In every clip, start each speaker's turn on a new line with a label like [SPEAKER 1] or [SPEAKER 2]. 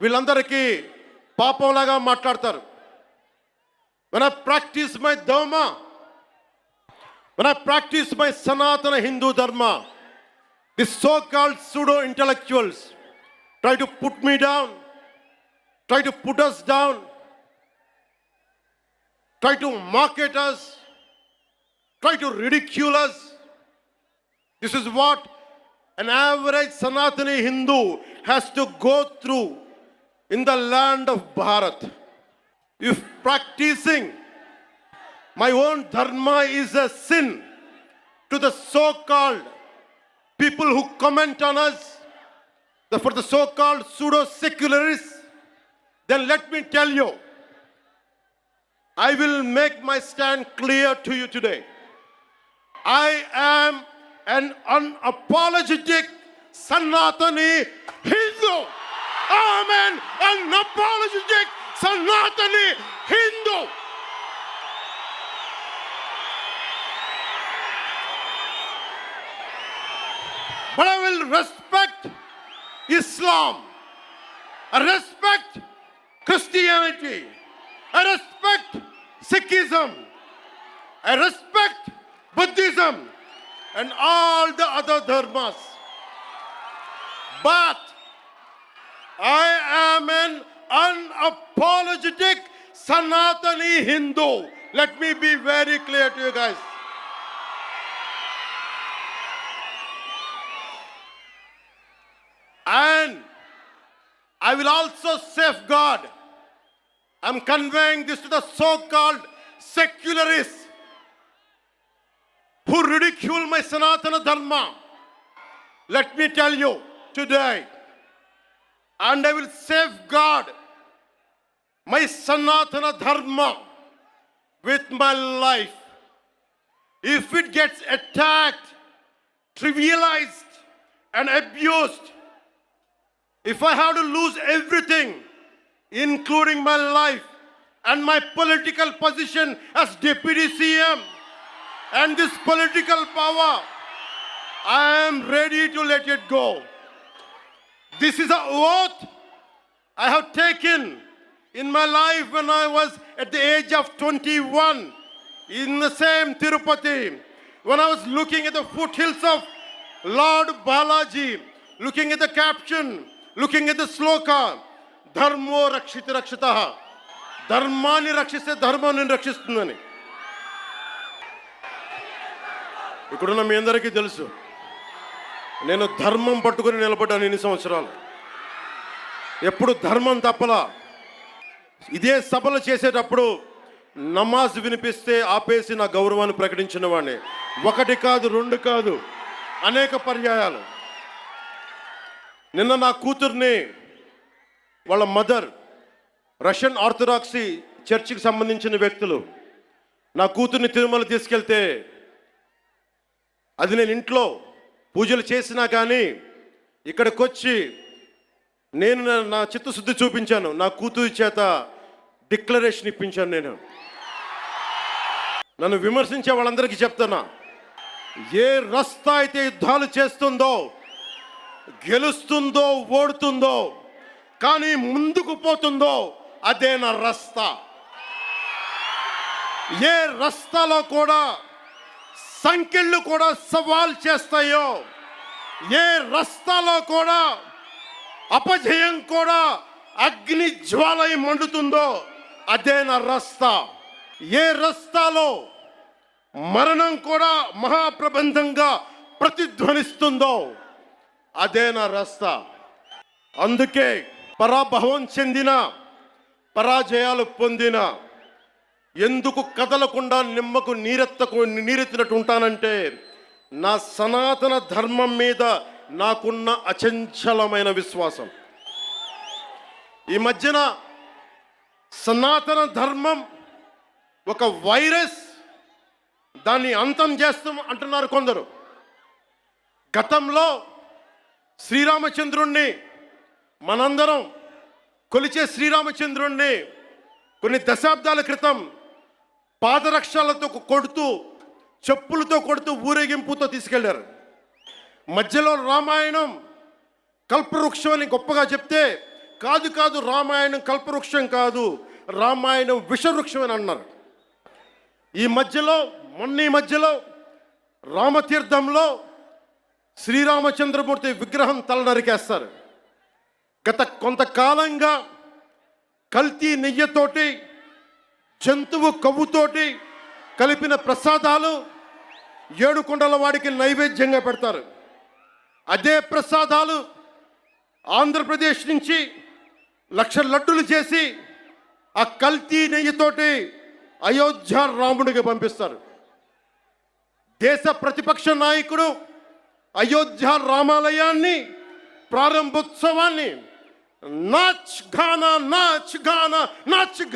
[SPEAKER 1] వీళ్ళందరికీ పాపంలాగా మాట్లాడతారు. When I practice my dharma, when I practice my Sanatana Hindu dharma, these so-called pseudo-intellectuals try to put me down, try to put us down, try to mock at us, try to ridicule us. This is what an average Sanatani Hindu has to go through in the land of Bharat. If practicing my own dharma is a sin to the so-called people who comment on us, for the so-called pseudo-secularists, then let me tell you, I will make my stand clear to you today. I am an unapologetic Sanatani Hindu. I am an unapologetic Sanatani Hindu. But I will respect Islam. I respect Christianity. I respect Sikhism. I respect Buddhism and all the other dharmas. But I am an unapologetic Sanatani Hindu. Let me be very clear to you guys. And I will also safeguard. I'm conveying this to the so-called secularists who ridicule my Sanatana Dharma. Let me tell you today, and I will safeguard my Sanatana Dharma with my life. If it gets attacked, trivialized, and abused, if I have to lose everything, including my life and my political position as Deputy CM and this political power, I am ready to let it go. This is an oath I have taken in my life when I was at the age of 21 in the same Tirupati, when I was looking at the foothills of Lord Balaji, looking at the caption, looking at the sloka, Dharmo Rakshita Rakshitaha, Dharmani Rakshiste Dharmani Rakshistundani. ఇక్కడున్న మీ అందరికీ తెలుసు, నేను ధర్మం పట్టుకుని నిలబడ్డాను ఇన్ని సంవత్సరాలు. ఎప్పుడు ధర్మం తప్పలా. ఇదే సభలు చేసేటప్పుడు నమాజ్ వినిపిస్తే ఆపేసి నా గౌరవాన్ని ప్రకటించిన వాడిని. ఒకటి కాదు, రెండు కాదు, అనేక పర్యాయాలు. నిన్న నా కూతుర్ని వాళ్ళ మదర్ రష్యన్ ఆర్థడాక్సీ చర్చికి సంబంధించిన వ్యక్తులు నా కూతుర్ని తిరుమల తీసుకెళ్తే, అది నేను ఇంట్లో పూజలు చేసినా కానీ ఇక్కడికి వచ్చి నేను నా చిత్తశుద్ధి చూపించాను. నా కూతురి చేత డిక్లరేషన్ ఇప్పించాను. నేను నన్ను విమర్శించే వాళ్ళందరికీ చెప్తున్నా, ఏ రస్తా అయితే యుద్ధాలు చేస్తుందో, గెలుస్తుందో, ఓడుతుందో, కానీ ముందుకు పోతుందో, అదే నా రస్తా. ఏ రస్తాలో కూడా సంఖ్యలు కూడా సవాల్ చేస్తాయో, ఏ రస్తాలో కూడా అపజయం కూడా అగ్ని జ్వాలై మండుతుందో, అదే నా రస్తా. ఏ రస్తాలో మరణం కూడా మహాప్రబంధంగా ప్రతిధ్వనిస్తుందో, అదే నా రస్తా. అందుకే పరాభవం చెందిన, పరాజయాలు పొందిన, ఎందుకు కదలకుండా నిమ్మకు నీరెత్తినట్టు ఉంటానంటే, నా సనాతన ధర్మం మీద నాకున్న అచంచలమైన విశ్వాసం. ఈ మధ్యన సనాతన ధర్మం ఒక వైరస్, దాన్ని అంతం చేస్తాం అంటున్నారు కొందరు. గతంలో శ్రీరామచంద్రుణ్ణి, మనందరం కొలిచే శ్రీరామచంద్రుణ్ణి కొన్ని దశాబ్దాల క్రితం పాదరక్షలతో కొడుతూ, చెప్పులతో కొడుతూ, ఊరేగింపుతో తీసుకెళ్లారు. మధ్యలో రామాయణం కల్పవృక్షం అని గొప్పగా చెప్తే, కాదు రామాయణం కల్పవృక్షం కాదు, రామాయణం విషవృక్షం అని అన్నారు. ఈ మధ్యలో రామతీర్థంలో శ్రీరామచంద్రమూర్తి విగ్రహం తల నరికేస్తారు. గత కొంతకాలంగా కల్తీ నెయ్యితోటి జంతువు కొవ్వుతోటి కలిపిన ప్రసాదాలు ఏడుకొండల వాడికి నైవేద్యంగా పెడతారు. అదే ప్రసాదాలు ఆంధ్రప్రదేశ్ నుంచి 1,00,000 లడ్డులు చేసి ఆ కల్తీ నెయ్యితోటి అయోధ్య రాముడికి పంపిస్తారు. దేశ ప్రతిపక్ష నాయకుడు అయోధ్య రామాలయాన్ని ప్రారంభోత్సవాన్ని నాచ్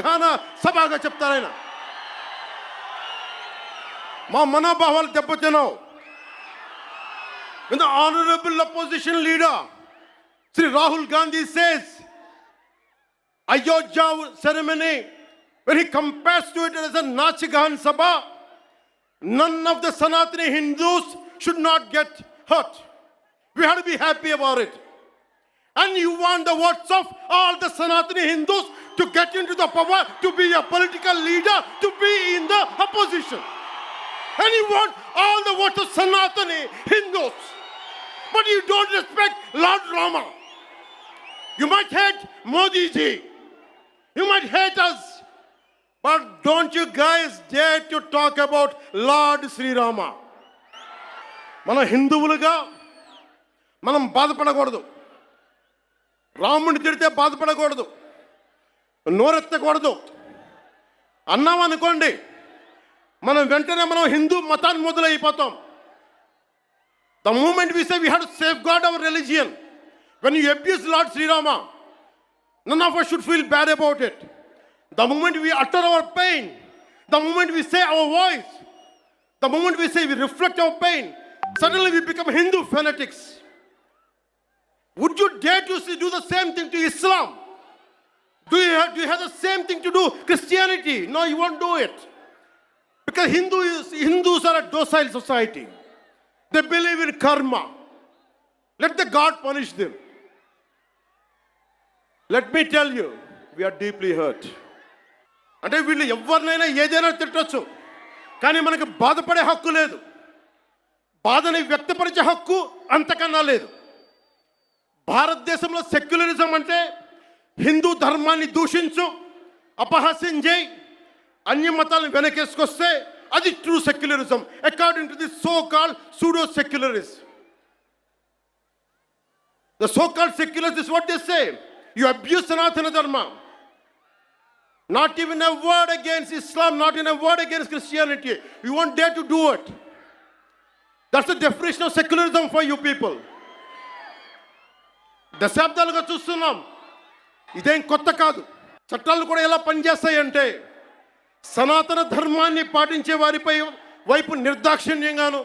[SPEAKER 1] గానా సభగా చెప్తారాయన. మా మనోభావాలు దెబ్బతిన్నావు. When the honorable opposition leader Sri Rahul Gandhi says Ayodhya ceremony, when he compares to it as a Nachigan Sabha, none of the Sanatani Hindus should not get hurt. We have to be happy about it. And you want the votes of all the Sanatani Hindus to get into the power, to be a political leader, to be in the opposition. And you want all the votes of Sanatani Hindus. But you don't respect Lord Rama. You might hate Modi ji. You might hate us. But don't you guys dare to talk about Lord Sri Rama. మన హిందువులుగా మనం బాధపడకూడదు. రాముడిని తిడితే బాధపడకూడదు, నోరెత్తకూడదు. అన్నామనుకోండి మనం వెంటనే హిందూ మతాన్ని మొదలైపోతాం. The moment we say we have to safeguard our religion, when you abuse Lord Sri Rama, none of us should feel bad about it. The moment we utter our pain, the moment we say our voice, the moment we say we reflect our pain, suddenly we become Hindu fanatics. Would you dare to do the same thing to Islam? Do you have the same thing to do Christianity? No, you won't do it. Because Hindus are a docile society. They believe in karma. Let the God punish them. Let me tell you, we are deeply hurt. అంటే వీళ్ళు ఎవరినైనా ఏదైనా తిట్టచ్చు, కానీ మనకు బాధపడే హక్కు లేదు. బాధని వ్యక్తపరిచే హక్కు అంతకన్నా లేదు. భారతదేశంలో సెక్యులరిజం అంటే హిందూ ధర్మాన్ని దూషించు, అపహాస్యం చేయి, అన్య మతాలను వెనకేసుకొస్తే అది true secularism according to the so called pseudo secularist. The so called secularists is what they say. You abuse Sanatana Dharma. Not even a word against Islam, not even a word against Christianity. You won't dare to do it. That's the definition of secularism for you people. దశాబ్దాలుగా చూస్తున్నాం, ఇదేం కొత్త కాదు. చట్టాలు కూడా ఎలా పనిచేస్తాయంటే సనాతన ధర్మాన్ని పాటించే వారిపై వైపు నిర్దాక్షిణ్యంగాను,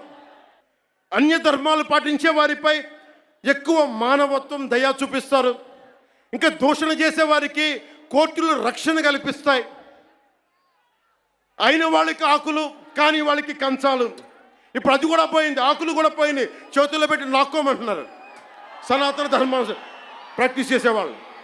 [SPEAKER 1] అన్య ధర్మాలు పాటించే వారిపై ఎక్కువ మానవత్వం దయ చూపిస్తారు. ఇంకా దూషణ చేసే వారికి కోర్టులు రక్షణ కల్పిస్తాయి. అయిన వాళ్ళకి ఆకులు, కాని వాళ్ళకి కంచాలు. ఇప్పుడు అది కూడా పోయింది, ఆకులు కూడా పోయింది, చేతుల్లో పెట్టి నాక్కోమంటున్నారు సనాతన ధర్మం ప్రాక్టీస్ చేసేవాళ్ళు.